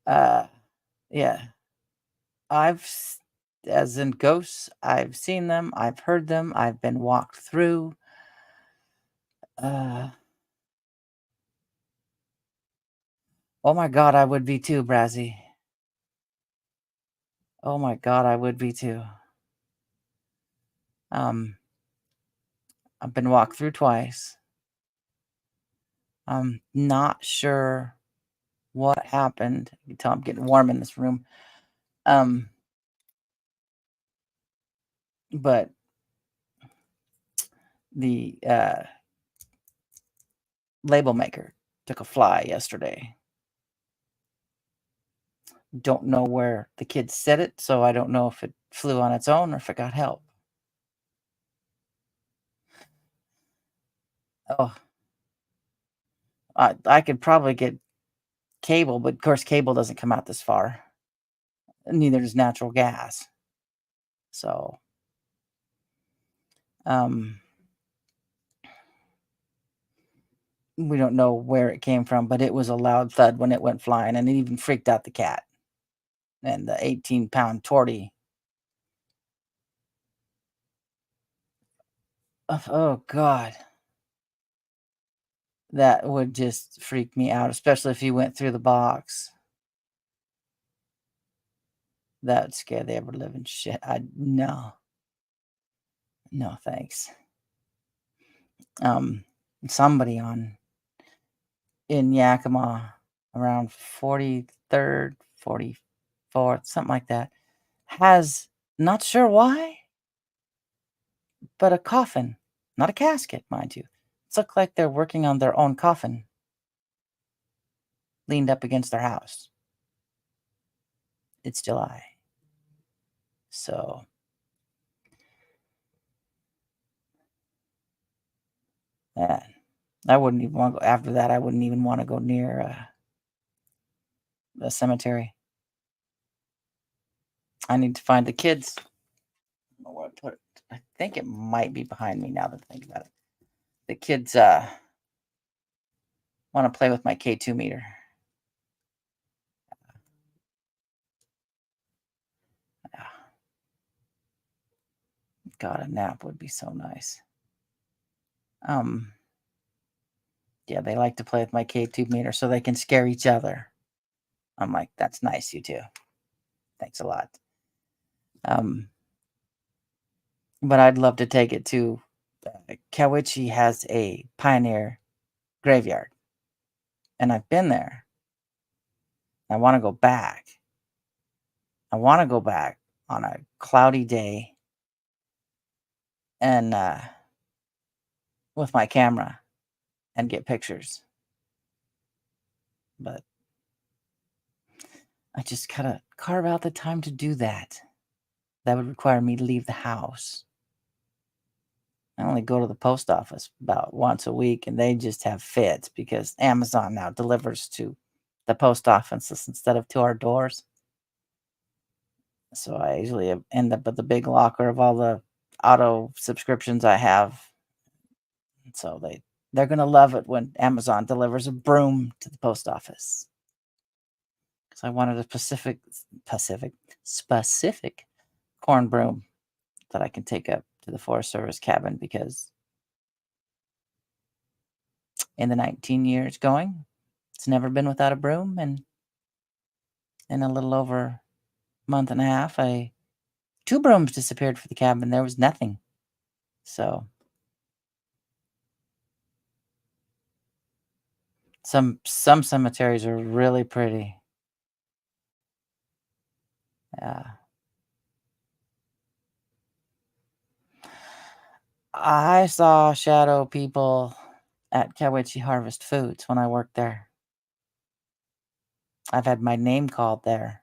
Uh, yeah, as in ghosts, I've seen them, I've heard them, I've been walked through. Uh, oh my God, I would be too, Brazzy. Oh my God, I would be too. Um, I've been walked through twice. I'm not sure what happened. You can tell I'm getting warm in this room. Um, but the label maker took a fly yesterday. Don't know where the kids set it, so I don't know if it flew on its own or if it got help. Oh, I could probably get cable, but of course, cable doesn't come out this far. Neither does natural gas. So, um, we don't know where it came from, but it was a loud thud when it went flying, and it even freaked out the cat and the 18-pound tortie. Oh God, that would just freak me out, especially if you went through the box. That would scare the ever living shit. I no, no thanks. Um, somebody on in Yakima around 43rd, 44th, something like that, has not sure why. but a coffin, not a casket, mind you. It looked like they're working on their own coffin, leaned up against their house. It's July. So, yeah, I wouldn't even want to go after that. I wouldn't even want to go near a cemetery. I need to find the kids. I don't know where I put it. I think it might be behind me now that I think about it. The kids want to play with my K2 meter. God, a nap would be so nice. Yeah, they like to play with my K2 meter so they can scare each other. I'm like, that's nice, you two. Thanks a lot. But I'd love to take it to Cowiche has a pioneer graveyard, and I've been there. I want to go back. I want to go back on a cloudy day and with my camera and get pictures. But I just gotta carve out the time to do that. That would require me to leave the house. I only go to the post office about once a week, and they just have fits because Amazon now delivers to the post office instead of to our doors. So I usually end up with the big locker of all the auto subscriptions I have. So they're gonna love it when Amazon delivers a broom to the post office. Because I wanted a specific corn broom that I can take up to the Forest Service cabin because in the 19 years going, it's never been without a broom, and in a little over a month and a half, two brooms disappeared for the cabin. There was nothing. So some cemeteries are really pretty. I saw shadow people at Cowiche Harvest Foods when I worked there. I've had my name called there.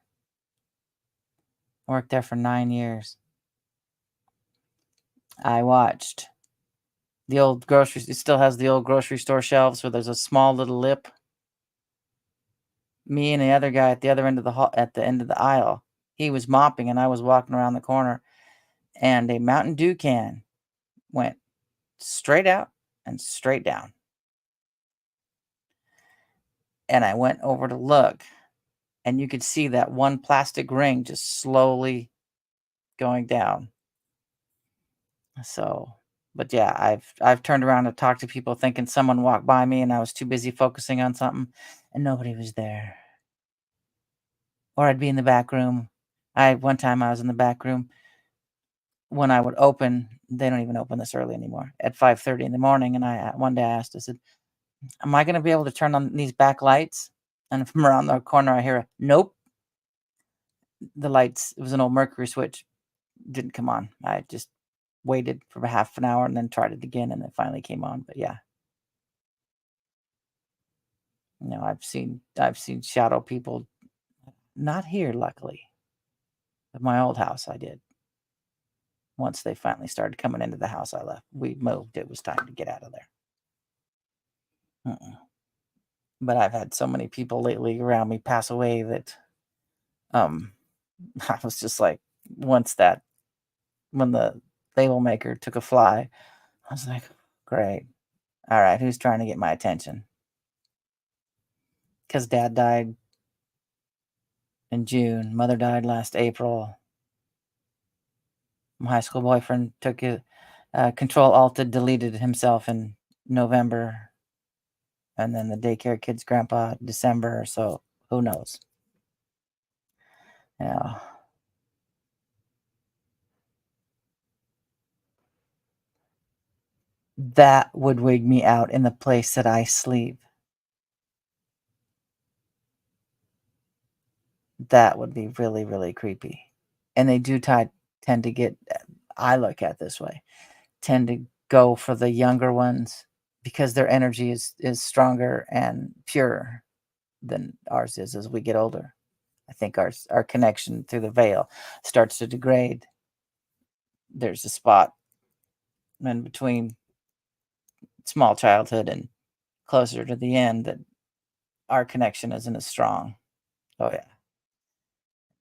I worked there for 9 years. I watched the old grocery. It still has the old grocery store shelves where there's a small little lip. Me and the other guy at the other end of at the end of the aisle. He was mopping and I was walking around the corner, and a Mountain Dew can went straight out and straight down. And I went over to look, and you could see that one plastic ring just slowly going down. So, but yeah, I've turned around and talked to people thinking someone walked by me and I was too busy focusing on something and nobody was there. Or I'd be in the back room. One time I was in the back room when I would open, they don't even open this early anymore, at 5:30 in the morning, and one day I asked, I said, "Am I gonna be able to turn on these back lights?" And from around the corner I hear a, "Nope." The lights, it was an old Mercury switch, didn't come on. I just waited for half an hour and then tried it again, and it finally came on. But yeah, I've seen shadow people, not here, luckily. At my old house, I did. Once they finally started coming into the house I left, we moved. It was time to get out of there. Mm-mm. But I've had so many people lately around me pass away that um I was just like, once that when the label maker took a fly, I was like, great. All right, who's trying to get my attention? Because dad died in June, mother died last April. My high school boyfriend took it, control alted, deleted himself in November, and then the daycare kid's grandpa December. So who knows? Yeah, that would wig me out in the place that I sleep. That would be really, really creepy. And they do tend to get. I look at it this way: tend to go for the younger ones because their energy is stronger and purer than ours is as we get older. I think our connection through the veil starts to degrade. There's a spot in between small childhood and closer to the end that our connection isn't as strong. Oh yeah.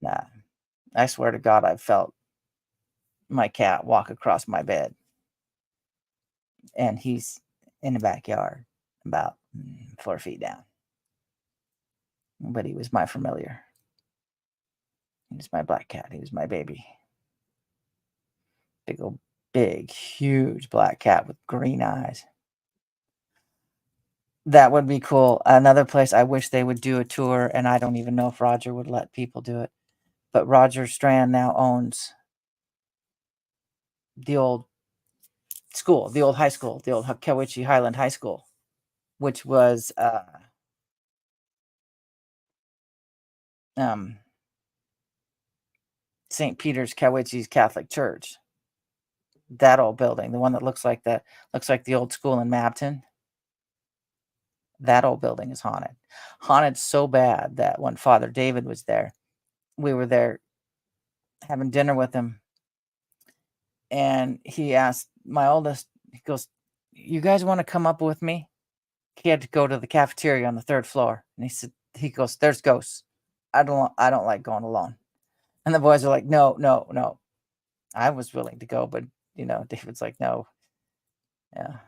Nah. I swear to God I've felt my cat walk across my bed and he's in the backyard about 4 feet down. But he was my familiar. He was my black cat. He was my baby. Big old big, huge black cat with green eyes. That would be cool. Another place I wish they would do a tour, and I don't even know if Roger would let people do it, but Roger Strand now owns the old school, the old high school, the old Kawich Highland High School, which was, um, St. Peter's Cowiche's Catholic Church. That old building, the one that looks like the old school in Mabton. That old building is haunted. Haunted so bad that when Father David was there, we were there having dinner with him, and he asked my oldest, he goes, "You guys wanna come up with me?" He had to go to the cafeteria on the 3rd floor, and he goes, "There's ghosts. I don't like going alone." And the boys are like, "No, no, no." I was willing to go, but, David's like, "No, yeah,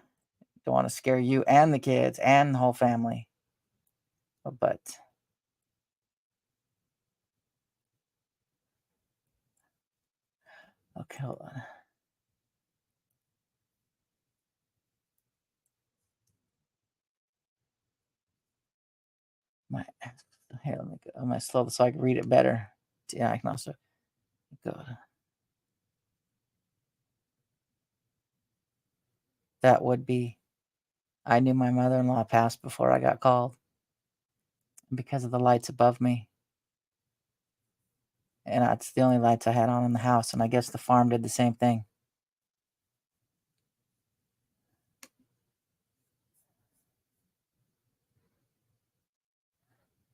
don't wanna scare you and the kids and the whole family." But okay, hold on. My Here, let me go. I'm gonna slow this so I can read it better. Yeah, I can also go. That would be I knew my mother-in-law passed before I got called because of the lights above me, and that's the only lights I had on in the house, and I guess the farm did the same thing.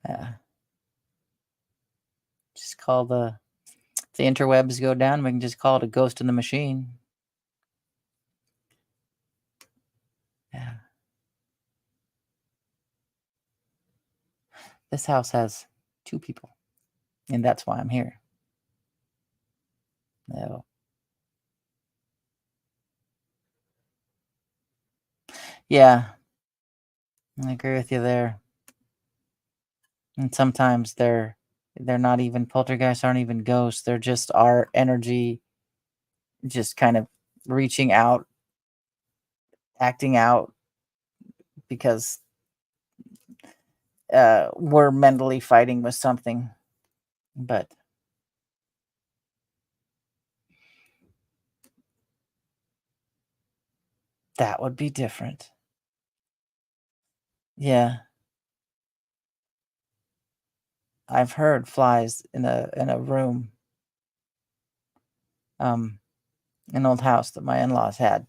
Yeah, just call if the interwebs go down, we can just call it a ghost in the machine. Yeah. This house has 2 people, and that's why I'm here. No. Yeah, I agree with you there. And sometimes they're not even poltergeists aren't even ghosts, they're just our energy just kind of reaching out, acting out because, we're mentally fighting with something, but that would be different. Yeah, I've heard flies in a room, um, an old house that my in-laws had.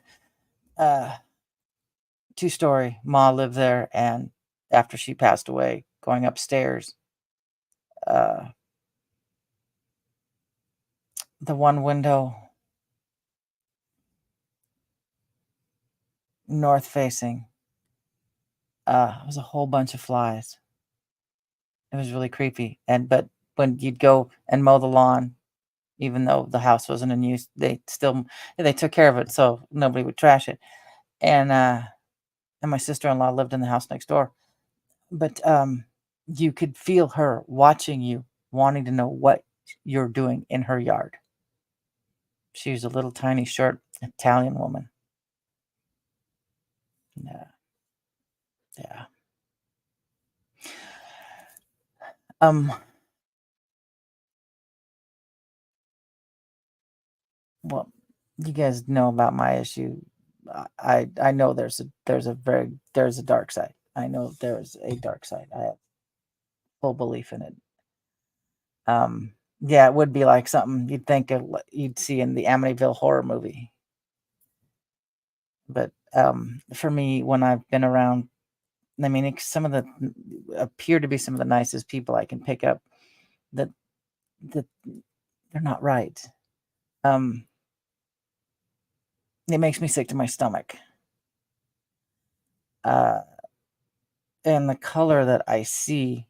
Uh, Two-story, ma lived there, and after she passed away, going upstairs, uh, the one window north facing, it was a whole bunch of flies. It was really creepy, but when you'd go and mow the lawn, even though the house wasn't in use, they took care of it so nobody would trash it, and, uh, and my sister-in-law lived in the house next door, but, you could feel her watching you, wanting to know what you're doing in her yard. She was a little tiny, short Italian woman. Yeah, yeah. Um, well, you guys know about my issue. I know there's a dark side. I know there's a dark side. I have full belief in it. Um, yeah, it would be like something you'd see in the Amityville horror movie. But for me, when I've been around, I mean, some of the appear to be some of the nicest people I can pick up that that they're not right. Um, it makes me sick to my stomach. Uh, and the color that I see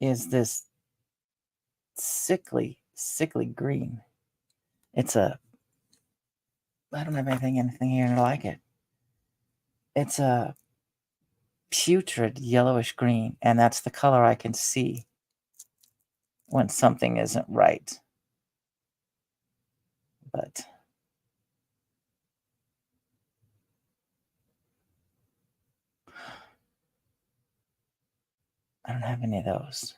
is this sickly green. It's a I don't have anything here like it. It's a putrid yellowish green, and that's the color I can see when something isn't right. But I don't have any of those.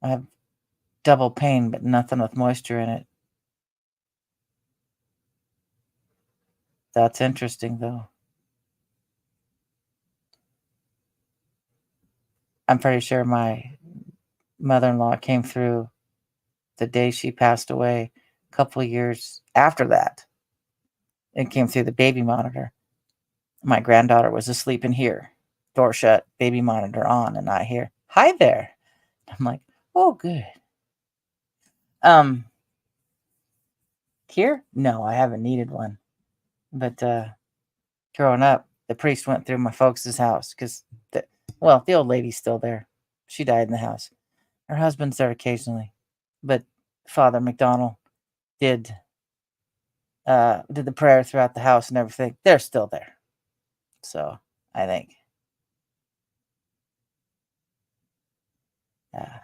I have double pane, but nothing with moisture in it. That's interesting, though. I'm pretty sure my mother-in-law came through the day she passed away, a couple of years after that. It came through the baby monitor. My granddaughter was asleep in here, door shut, baby monitor on, and I hear, "Hi there." I'm like, "Oh, good." Um, Here? No, I haven't needed one. But growing up, the priest went through my folks' house because, the old lady's still there. She died in the house. Her husband's there occasionally, but Father McDonald did did the prayer throughout the house and everything. They're still there, so I think. Uh,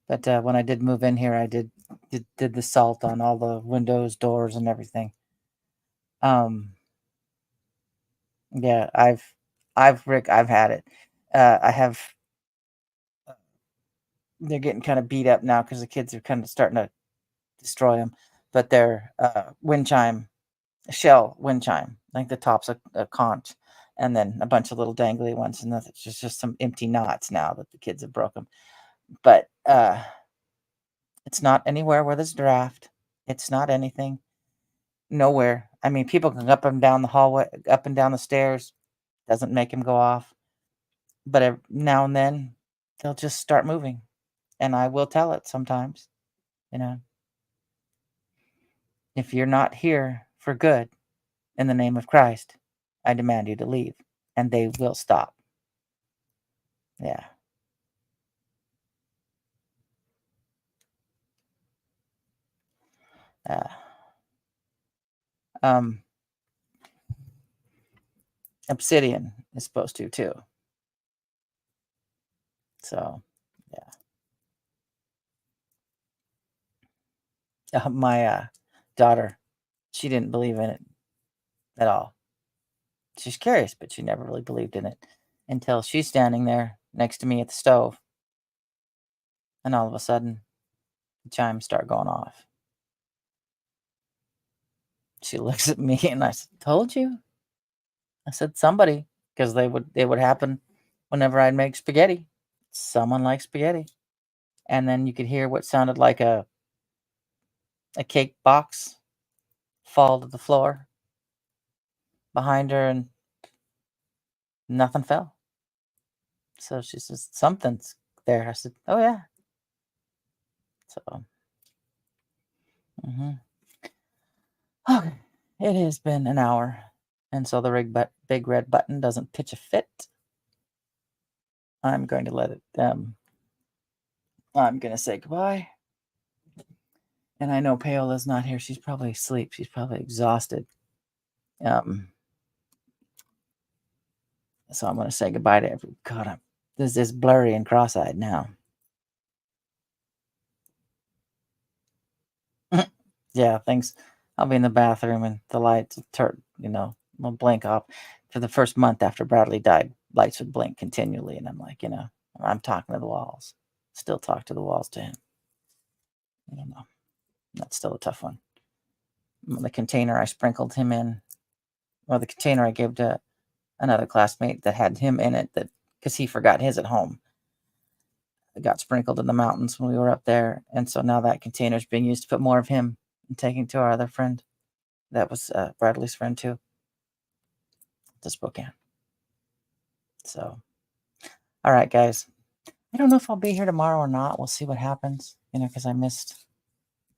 but when I did move in here, I did the salt on all the windows, doors, and everything. Um, yeah, Rick, I've had it. I have. They're getting kind of beat up now because the kids are kind of starting to destroy them. But they're wind chime, shell wind chime, like the top's a conch, and then a bunch of little dangly ones, and that's just some empty knots now that the kids have broken. But it's not anywhere where there's draft. It's not anything. Nowhere. I mean, people can go up and down the hallway, up and down the stairs. Doesn't make them go off. But now and then, they'll just start moving, and I will tell it sometimes. You know, if you're not here for good in the name of Christ, I demand you to leave, and they will stop. Yeah. Uh, um, Obsidian is supposed to too. So, yeah. My daughter, she didn't believe in it at all. She's curious, but she never really believed in it until she's standing there next to me at the stove, and all of a sudden, the chimes start going off. She looks at me, and I said, "Told you." I said, "Somebody," because they would happen whenever I'd make spaghetti. Someone likes spaghetti, and then you could hear what sounded like a cake box fall to the floor behind her, and nothing fell. So she says, "Something's there." I said, "Oh yeah." So, mhm. Okay, it has been an hour, and so the big red button doesn't pitch a fit. I'm going to let it. I'm gonna say goodbye. And I know Paola's not here. She's probably asleep. She's probably exhausted. Um, so I'm gonna say goodbye to every. God, this is blurry and cross-eyed now. Yeah, things. I'll be in the bathroom and the lights turn. Will blink off. For the first month after Bradley died, lights would blink continually, and I'm like, I'm talking to the walls. Still talk to the walls to him. I don't know. That's still a tough one. The container I sprinkled him in, or the container I gave to another classmate that had him in it, that because he forgot his at home. It got sprinkled in the mountains when we were up there, and so now that container is being used to put more of him and taking to our other friend. That was Bradley's friend too, to Spokane. So, all right, guys. I don't know if I'll be here tomorrow or not. We'll see what happens, because I missed.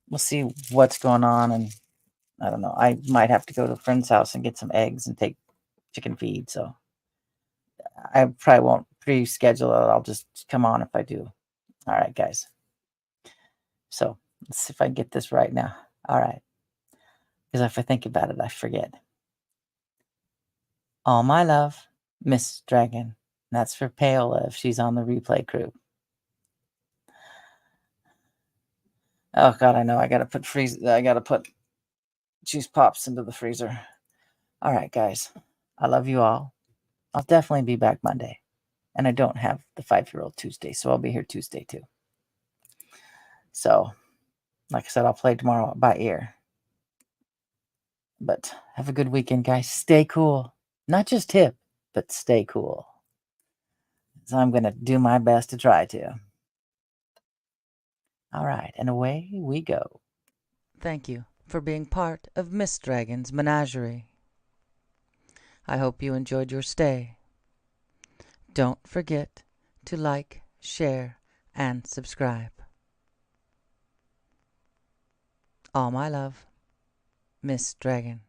We'll see what's going on, and I don't know. I might have to go to a friend's house and get some eggs and take chicken feed. So I probably won't pre-schedule it. I'll just come on if I do. All right, guys. So let's see if I can get this right now. All right. Because if I think about it, I forget. All my love, Miss Dragon. That's for Paola if she's on the replay crew. Oh God, I know. I gotta put juice pops into the freezer. All right, guys. I love you all. I'll definitely be back Monday. And I don't have the 5-year-old Tuesday, so I'll be here Tuesday too. So, like I said, I'll play tomorrow by ear. But have a good weekend, guys. Stay cool. Not just hip, but stay cool. So I'm going to do my best to try to. All right, and away we go. Thank you for being part of Miss Dragon's menagerie. I hope you enjoyed your stay. Don't forget to like, share, and subscribe. All my love, Miss Dragon.